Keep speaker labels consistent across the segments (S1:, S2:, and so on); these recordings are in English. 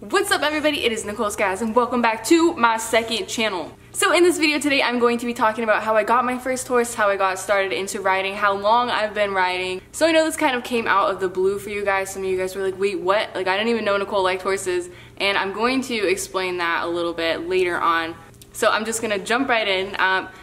S1: What's up everybody, it is Nicole Skyes and welcome back to my second channel. So in this video today I'm going to be talking about how I got my first horse, how I got started into riding, how long I've been riding. So I know this kind of came out of the blue for you guys. Some of you guys were like, wait, what? Like I didn't even know Nicole liked horses, and I'm going to explain that a little bit later on. So I'm just gonna jump right in.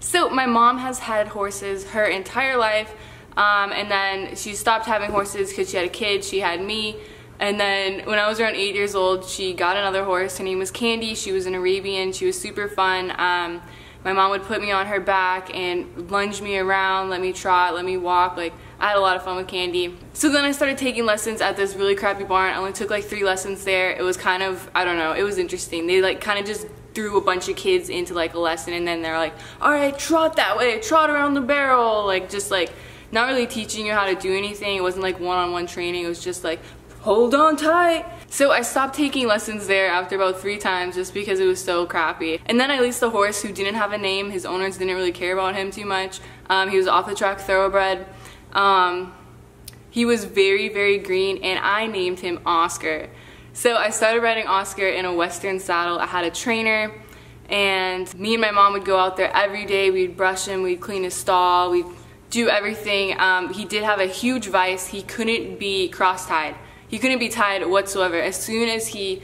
S1: So my mom has had horses her entire life, and then she stopped having horses because she had a kid, she had me. And then when I was around 8 years old, she got another horse. Her name was Candy. She was an Arabian. She was super fun. My mom would put me on her back and lunge me around, let me trot, let me walk. Like, I had a lot of fun with Candy. So then I started taking lessons at this really crappy barn. I only took like 3 lessons there. It was kind of, I don't know, it was interesting. They like kind of just threw a bunch of kids into like a lesson, and then they're like, all right, trot that way, trot around the barrel. Like, just like not really teaching you how to do anything. It wasn't like one-on-one training. It was just like, hold on tight. So I stopped taking lessons there after about 3 times just because it was so crappy. And then I leased a horse who didn't have a name. His owners didn't really care about him too much. He was off the track thoroughbred. He was very, very green, and I named him Oscar. So I started riding Oscar in a Western saddle. I had a trainer, and me and my mom would go out there every day. We'd brush him, we'd clean his stall, we'd do everything. He did have a huge vice. He couldn't be cross-tied. He couldn't be tied whatsoever. As soon as he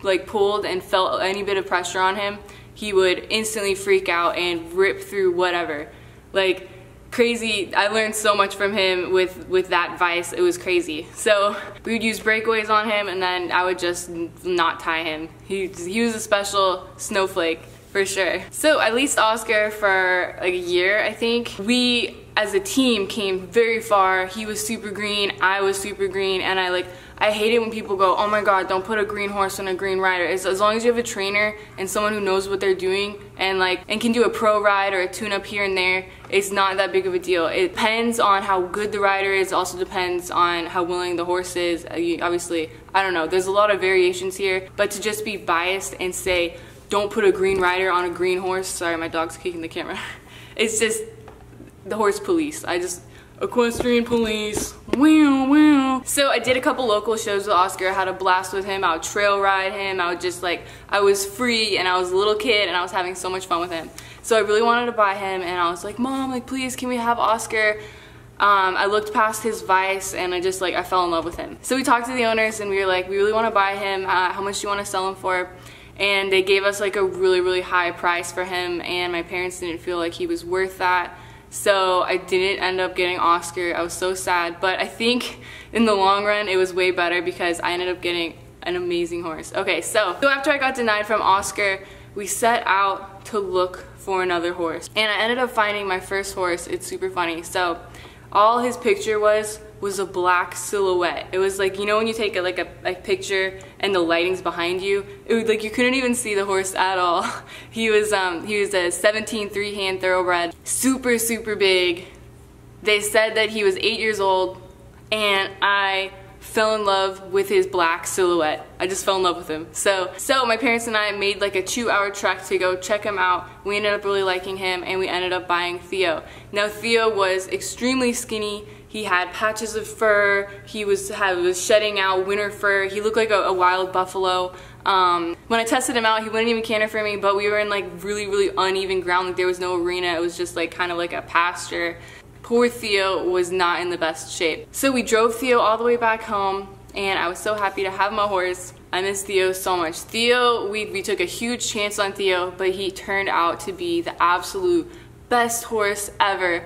S1: like pulled and felt any bit of pressure on him, he would instantly freak out and rip through whatever. Like crazy. I learned so much from him with that vice. It was crazy. So we would use breakaways on him, and then I would just not tie him. He was a special snowflake for sure. So I leased Oscar for like a year, I think. We as a team came very far. He was super green, I was super green, and I hate it when people go, oh my god, don't put a green horse on a green rider. As long as you have a trainer and someone who knows what they're doing and can do a pro ride or a tune-up here and there, it's not that big of a deal. It depends on how good the rider is, also depends on how willing the horse is. Obviously, I don't know, there's a lot of variations here, but to just be biased and say, don't put a green rider on a green horse. Sorry, my dog's kicking the camera. It's just the horse police. Equestrian police. Wow, wow. So I did a couple local shows with Oscar. I had a blast with him. I would trail ride him. I would just I was free, and I was a little kid, and I was having so much fun with him. So I really wanted to buy him, and I was like, Mom, please, can we have Oscar? I looked past his vice, and I fell in love with him. So we talked to the owners, and we were like, we really want to buy him. How much do you want to sell him for? And they gave us like a really, really high price for him, and my parents didn't feel like he was worth that. So I didn't end up getting Oscar. I was so sad, but I think in the long run it was way better because I ended up getting an amazing horse. Okay, so after I got denied from Oscar, we set out to look for another horse, and I ended up finding my first horse. It's super funny. So all his picture was a black silhouette. It was like, you know when you take a picture and the lighting's behind you? It was like you couldn't even see the horse at all. He was a 17 3-hand thoroughbred, super, super big. They said that he was 8 years old, and I fell in love with his black silhouette. I just fell in love with him. So my parents and I made like a 2-hour trek to go check him out. We ended up really liking him, and we ended up buying Theo. Now Theo was extremely skinny. He had patches of fur. He was shedding out winter fur. He looked like a wild buffalo. When I tested him out, he wouldn't even canter for me, but we were in like really, really uneven ground. Like there was no arena. It was just like kind of like a pasture. Poor Theo was not in the best shape. So we drove Theo all the way back home, and I was so happy to have my horse. I miss Theo so much. Theo, we took a huge chance on Theo, but he turned out to be the absolute best horse ever.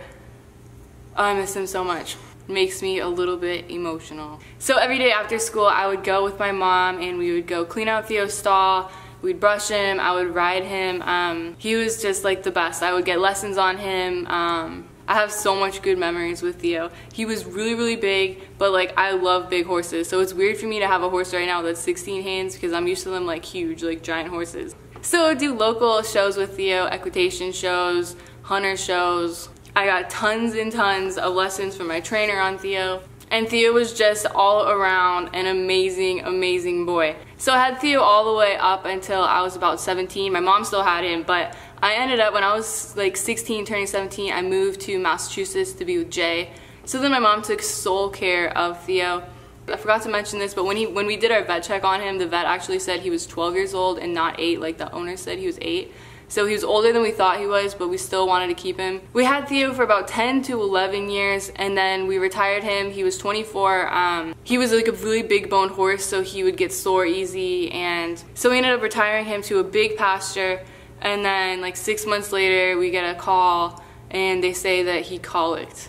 S1: Oh, I miss him so much. It makes me a little bit emotional. So every day after school, I would go with my mom, and we would go clean out Theo's stall. We'd brush him, I would ride him. He was just like the best. I would get lessons on him. I have so much good memories with Theo. He was really, really big, but like I love big horses. So it's weird for me to have a horse right now that's 16 hands because I'm used to them like huge, like giant horses. So I do local shows with Theo, equitation shows, hunter shows. I got tons and tons of lessons from my trainer on Theo. And Theo was just all around an amazing, amazing boy. So I had Theo all the way up until I was about 17. My mom still had him, but I ended up, when I was like 16, turning 17, I moved to Massachusetts to be with Jay. So then my mom took sole care of Theo. I forgot to mention this, but when we did our vet check on him, the vet actually said he was 12 years old and not 8, like the owner said he was 8. So he was older than we thought he was, but we still wanted to keep him. We had Theo for about 10 to 11 years, and then we retired him. He was 24. He was like a really big boned horse, so he would get sore easy, and so we ended up retiring him to a big pasture. And then like 6 months later, we get a call, and they say that he colicked.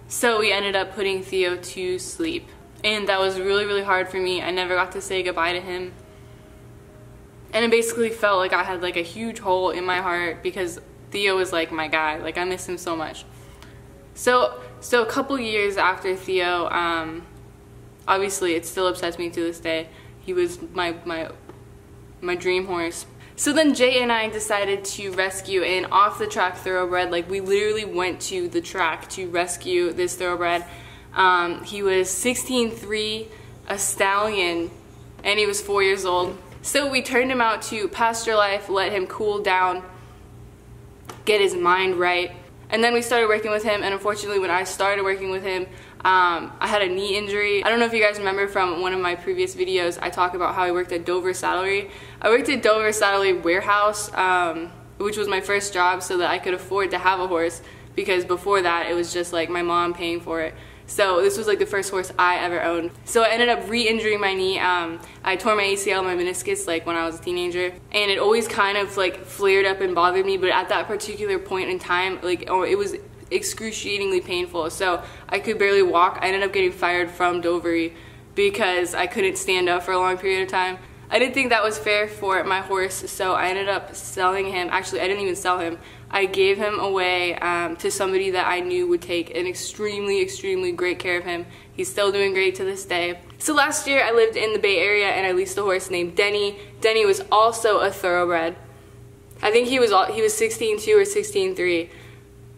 S1: So we ended up putting Theo to sleep, and that was really, really hard for me. I never got to say goodbye to him. And it basically felt like I had like a huge hole in my heart because Theo was like my guy. Like I miss him so much. So a couple years after Theo, obviously it still upsets me to this day. He was my dream horse. So then Jay and I decided to rescue an off-the-track thoroughbred. Like we literally went to the track to rescue this thoroughbred. He was 16'3", a stallion, and he was 4 years old. So we turned him out to pasture life, let him cool down, get his mind right, and then we started working with him. And unfortunately, when I started working with him, I had a knee injury. I don't know if you guys remember from one of my previous videos, I talk about how I worked at Dover Saddlery. I worked at Dover Saddlery Warehouse, which was my first job so that I could afford to have a horse, because before that it was just like my mom paying for it. So this was like the first horse I ever owned. So I ended up re-injuring my knee. I tore my ACL, my meniscus, like when I was a teenager, and it always kind of like flared up and bothered me, but at that particular point in time, like it was excruciatingly painful. So I could barely walk. I ended up getting fired from Dover because I couldn't stand up for a long period of time. I didn't think that was fair for my horse, so I ended up selling him. Actually, I didn't even sell him. I gave him away to somebody that I knew would take an extremely, extremely great care of him. He's still doing great to this day. So last year I lived in the Bay Area and I leased a horse named Denny. Denny was also a thoroughbred. I think he was 16'2" or 16'3".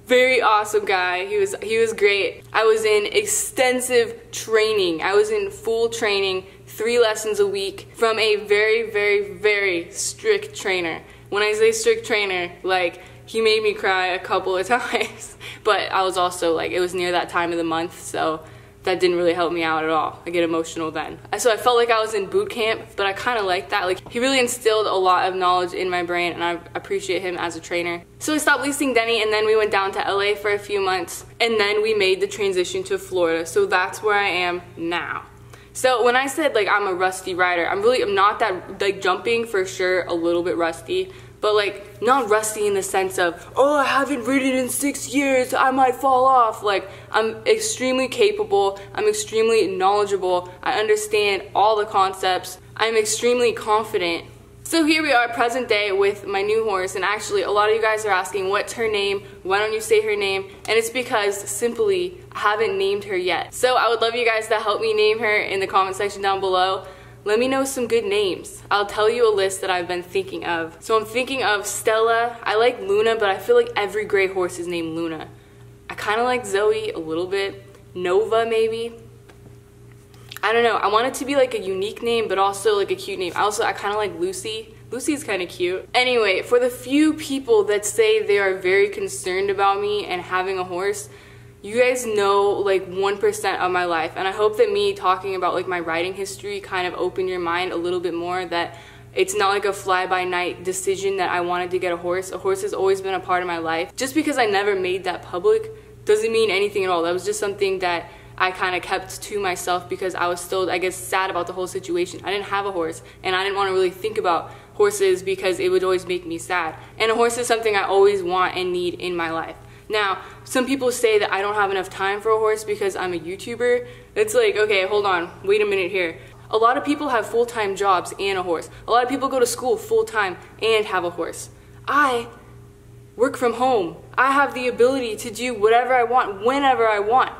S1: Very awesome guy. He was great. I was in extensive training. I was in full training, 3 lessons a week from a very, very, very strict trainer. When I say strict trainer, like he made me cry a couple of times, but I was also like, it was near that time of the month, so that didn't really help me out at all. I get emotional then. So I felt like I was in boot camp, but I kind of liked that. Like he really instilled a lot of knowledge in my brain, and I appreciate him as a trainer. So I stopped leasing Denny, and then we went down to LA for a few months, and then we made the transition to Florida. So that's where I am now. So when I said like I'm a rusty rider, I'm not that, like jumping for sure, a little bit rusty, but like not rusty in the sense of, oh, I haven't ridden in 6 years, I might fall off. Like I'm extremely capable, I'm extremely knowledgeable, I understand all the concepts, I'm extremely confident. So here we are, present day, with my new horse, and actually a lot of you guys are asking what's her name, why don't you say her name, and it's because simply I haven't named her yet. So I would love you guys to help me name her in the comment section down below. Let me know some good names. I'll tell you a list that I've been thinking of. So I'm thinking of Stella. I like Luna, but I feel like every gray horse is named Luna. I kind of like Zoe a little bit. Nova maybe. I don't know. I want it to be like a unique name, but also like a cute name. I kind of like Lucy. Lucy's kind of cute. Anyway, for the few people that say they are very concerned about me and having a horse, you guys know like 1% of my life, and I hope that me talking about like my riding history kind of opened your mind a little bit more, that it's not like a fly-by-night decision that I wanted to get a horse. A horse has always been a part of my life. Just because I never made that public doesn't mean anything at all. That was just something that I kind of kept to myself because I was still, I guess, sad about the whole situation. I didn't have a horse, and I didn't want to really think about horses because it would always make me sad. And a horse is something I always want and need in my life. Now, some people say that I don't have enough time for a horse because I'm a YouTuber. It's like, okay, hold on, wait a minute here. A lot of people have full-time jobs and a horse. A lot of people go to school full-time and have a horse. I work from home. I have the ability to do whatever I want, whenever I want.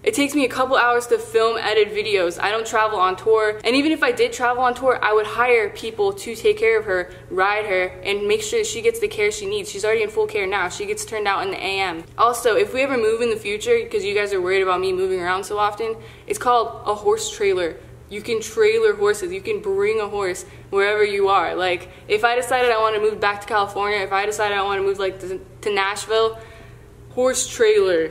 S1: It takes me a couple hours to film, edit videos. I don't travel on tour. And even if I did travel on tour, I would hire people to take care of her, ride her, and make sure that she gets the care she needs. She's already in full care now. She gets turned out in the AM. Also, if we ever move in the future, because you guys are worried about me moving around so often, it's called a horse trailer. You can trailer horses. You can bring a horse wherever you are. Like, if I decided I want to move back to California, if I decided I want to move like to Nashville, horse trailer.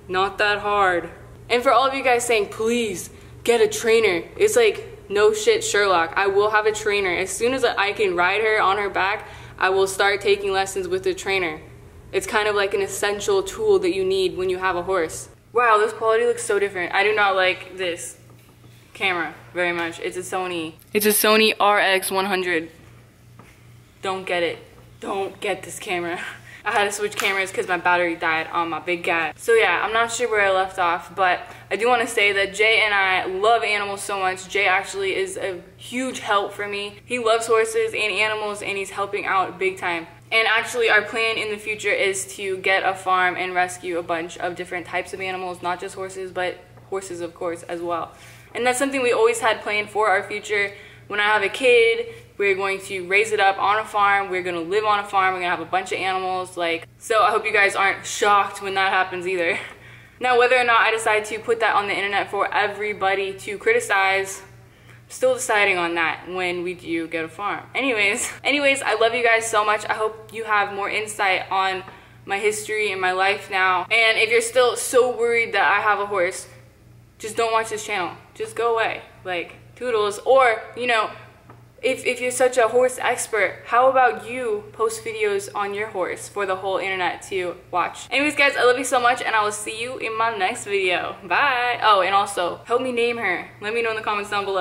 S1: Not that hard. And for all of you guys saying, please get a trainer, it's like, no shit, Sherlock. I will have a trainer. As soon as I can ride her on her back, I will start taking lessons with a trainer. It's kind of like an essential tool that you need when you have a horse. Wow, this quality looks so different. I do not like this camera very much. It's a Sony. It's a Sony RX100. Don't get it. Don't get this camera. I had to switch cameras because my battery died on my big guy. So yeah, I'm not sure where I left off, but I do want to say that Jay and I love animals so much. Jay actually is a huge help for me. He loves horses and animals, and he's helping out big time. And actually our plan in the future is to get a farm and rescue a bunch of different types of animals, not just horses, but horses of course as well. And that's something we always had planned for our future. When I have a kid, we're going to raise it up on a farm. We're gonna live on a farm. We're gonna have a bunch of animals. So I hope you guys aren't shocked when that happens either. Now, whether or not I decide to put that on the internet for everybody to criticize, I'm still deciding on that when we do get a farm. Anyways, I love you guys so much. I hope you have more insight on my history and my life now. And if you're still so worried that I have a horse, just don't watch this channel. Just go away. Toodles. Or, you know, if you're such a horse expert, how about you post videos on your horse for the whole internet to watch? Anyways, guys, I love you so much, and I will see you in my next video. Bye. Oh, and also, help me name her. Let me know in the comments down below.